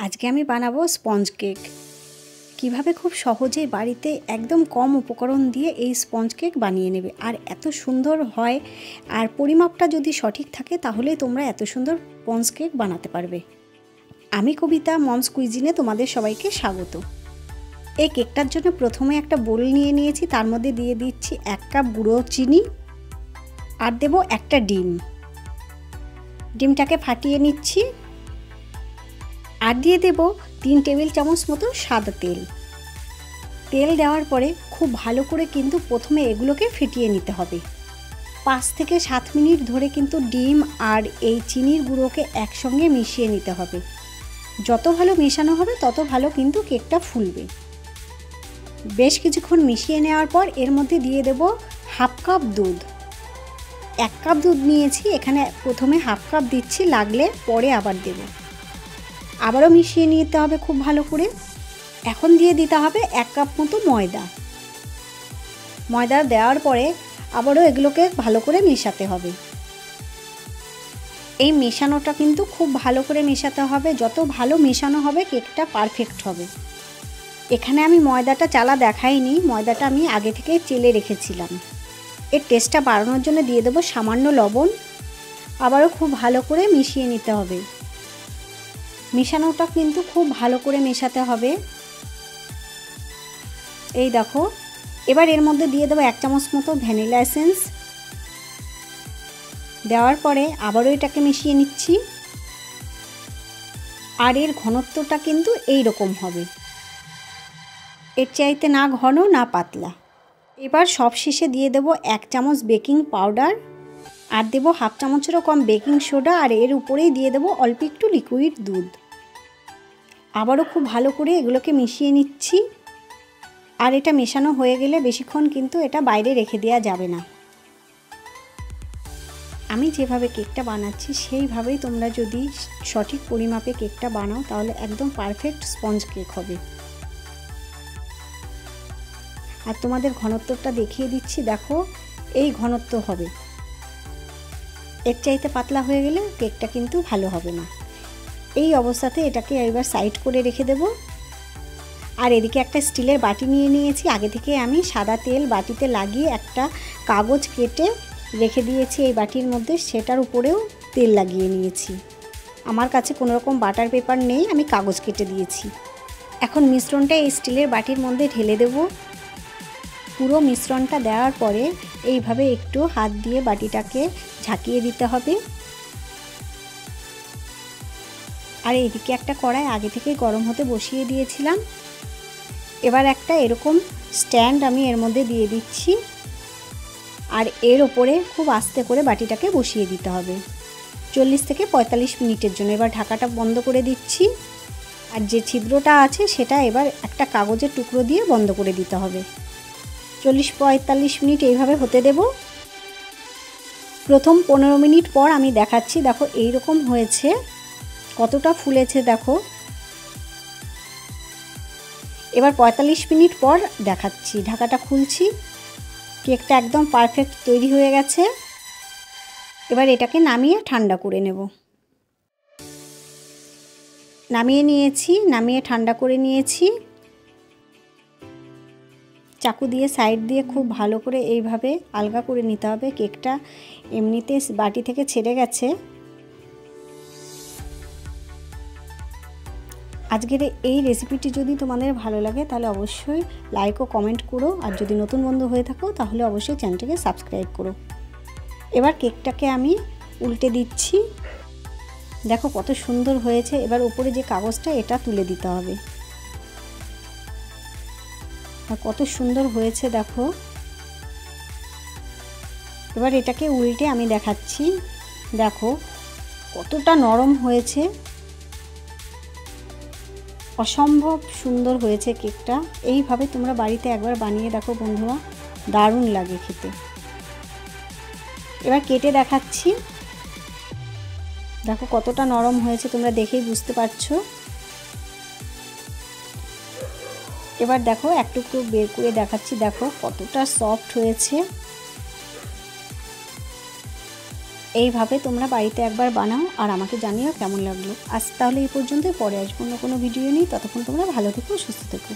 আজকে আমি বানাবো স্পঞ্জ কেক। কিভাবে খুব সহজেই বাড়িতে একদম কম উপকরণ দিয়ে এই স্পঞ্জ কেক বানিয়ে নেবে, আর এত সুন্দর হয়। আর পরিমাপটা যদি সঠিক থাকে তাহলেই তোমরা এত সুন্দর স্পঞ্জ কেক বানাতে পারবে। আমি কবিতা মমস কুইজিনে তোমাদের সবাইকে স্বাগত। এই কেকটার জন্য প্রথমে একটা বোল নিয়ে নিয়েছি, তার মধ্যে দিয়ে দিচ্ছি 1 কাপ গুঁড়ো চিনি আর দেব একটা ডিম। ডিমটাকে ফাটিয়ে নিচ্ছি আর দিয়ে দেব 3 টেবিল চামচ মতো সাদা তেল। তেল দেওয়ার পরে খুব ভালো করে কিন্তু প্রথমে এগুলোকে ফেটিয়ে নিতে হবে। 5 থেকে 7 মিনিট ধরে কিন্তু ডিম আর এই চিনির গুঁড়োকে একসঙ্গে মিশিয়ে নিতে হবে। যত ভালো মেশানো হবে তত ভালো কিন্তু কেকটা ফুলবে। বেশ কিছুক্ষণ মিশিয়ে নেওয়ার পর এর মধ্যে দিয়ে দেব হাফ কাপ দুধ। 1 কাপ দুধ নিয়েছি, এখানে প্রথমে হাফ কাপ দিচ্ছি, লাগলে পরে আবার দেব। আবারও মিশিয়ে নিতে হবে খুব ভালো করে। এখন দিয়ে দিতে হবে 1 কাপ মতো ময়দা। ময়দা দেওয়ার পরে আবারও এগুলোকে ভালো করে মেশাতে হবে। এই মেশানোটা কিন্তু খুব ভালো করে মেশাতে হবে। যত ভালো মেশানো হবে কেকটা পারফেক্ট হবে। এখানে আমি ময়দাটা চালা দেখাইনি, ময়দাটা আমি আগে থেকে চেলে রেখেছিলাম। এর টেস্টটা বাড়ানোর জন্য দিয়ে দেবো সামান্য লবণ। আবারও খুব ভালো করে মিশিয়ে নিতে হবে। মেশানোটা কিন্তু খুব ভালো করে মেশাতে হবে। এই দেখো, এবার এর মধ্যে দিয়ে দেবো 1 চামচ মতো ভ্যানিলা এসেন্স। দেওয়ার পরে আবারও এটাকে মিশিয়ে নিচ্ছি। আর এর ঘনত্বটা কিন্তু এই রকম হবে, এর চাইতে না ঘন না পাতলা। এবার সব শেষে দিয়ে দেবো 1 চামচ বেকিং পাউডার আর দেবো হাফ চামচেরও কম বেকিং সোডা, আর এর উপরেই দিয়ে দেবো অল্প একটু লিকুইড দুধ। আবারও খুব ভালো করে এগুলোকে মিশিয়ে নিচ্ছি। আর এটা মেশানো হয়ে গেলে বেশিক্ষণ কিন্তু এটা বাইরে রেখে দেওয়া যাবে না। আমি যেভাবে কেকটা বানাচ্ছি সেইভাবেই তোমরা যদি সঠিক পরিমাপে কেকটা বানাও তাহলে একদম পারফেক্ট স্পঞ্জ কেক হবে। আর তোমাদের ঘনত্বটা দেখিয়ে দিচ্ছি, দেখো এই ঘনত্ব হবে। এর চাইতে পাতলা হয়ে গেলে কেকটা কিন্তু ভালো হবে না। এই অবস্থাতে এটাকে এবার সাইড করে রেখে দেব। আর এদিকে একটা স্টিলের বাটি নিয়ে নিয়েছি। আগে থেকে আমি সাদা তেল বাটিতে লাগিয়ে একটা কাগজ কেটে রেখে দিয়েছি এই বাটির মধ্যে, সেটার উপরেও তেল লাগিয়ে নিয়েছি। আমার কাছে কোনো রকম বাটার পেপার নেই, আমি কাগজ কেটে দিয়েছি। এখন মিশ্রণটা এই স্টিলের বাটির মধ্যে ঢেলে দেব। পুরো মিশ্রণটা দেওয়ার পরে এইভাবে একটু হাত দিয়ে বাটিটাকে ঝাঁকিয়ে দিতে হবে। আর এইদিকে একটা কড়াই আগে থেকেই গরম হতে বসিয়ে দিয়েছিলাম। এবার একটা এরকম স্ট্যান্ড আমি এর মধ্যে দিয়ে দিচ্ছি, আর এর ওপরে খুব আস্তে করে বাটিটাকে বসিয়ে দিতে হবে 40 থেকে 45 মিনিটের জন্য। এবার ঢাকাটা বন্ধ করে দিচ্ছি। আর যে ছিদ্রটা আছে সেটা এবার একটা কাগজের টুকরো দিয়ে বন্ধ করে দিতে হবে। 40-45 মিনিট এইভাবে হতে দেব। প্রথম 15 মিনিট পর আমি দেখাচ্ছি, দেখো এই রকম হয়েছে, কতটা ফুলেছে দেখো। এবার 45 মিনিট পর দেখাচ্ছি, ঢাকাটা খুলছি। কেকটা একদম পারফেক্ট তৈরি হয়ে গেছে। এবার এটাকে নামিয়ে ঠান্ডা করে নেব। নামিয়ে নিয়েছি, নামিয়ে ঠান্ডা করে নিয়েছি। চাকু দিয়ে সাইড দিয়ে খুব ভালো করে এইভাবে আলগা করে নিতে হবে। কেকটা এমনিতে বাটি থেকে ছেড়ে গেছে। আজকের এই রেসিপিটি যদি তোমাদের ভালো লাগে তাহলে অবশ্যই লাইক ও কমেন্ট করো, আর যদি নতুন বন্ধু হয়ে থাকো তাহলে অবশ্যই চ্যানেলটাকে সাবস্ক্রাইব করো। এবার কেকটাকে আমি উল্টে দিচ্ছি। দেখো কত সুন্দর হয়েছে। এবার উপরে যে কাগজটা এটা তুলে দিতে হবে। আর কত সুন্দর হয়েছে দেখো। এবার এটাকে উল্টে আমি দেখাচ্ছি, দেখো কতটা নরম হয়েছে। অসম্ভব সুন্দর হয়েছে কেকটা। এইভাবে তোমরা বাড়িতে একবার বানিয়ে দেখো বন্ধুরা, দারুণ লাগে খেতে। এবার কেটে দেখাচ্ছি, দেখো কতটা নরম হয়েছে, তোমরা দেখেই বুঝতে পারছো। এবার দেখো একটু একটু বের করে দেখাচ্ছি, দেখো কতটা সফট হয়েছে। এইভাবে তোমরা বাড়িতে একবার বানাও আর আমাকে জানিও কেমন লাগলো। আজ তাহলে এই পর্যন্তই, পরে আসবো অন্য কোনো ভিডিও নিয়ে। ততক্ষণ তোমরা ভালো থেকো, সুস্থ থেকো।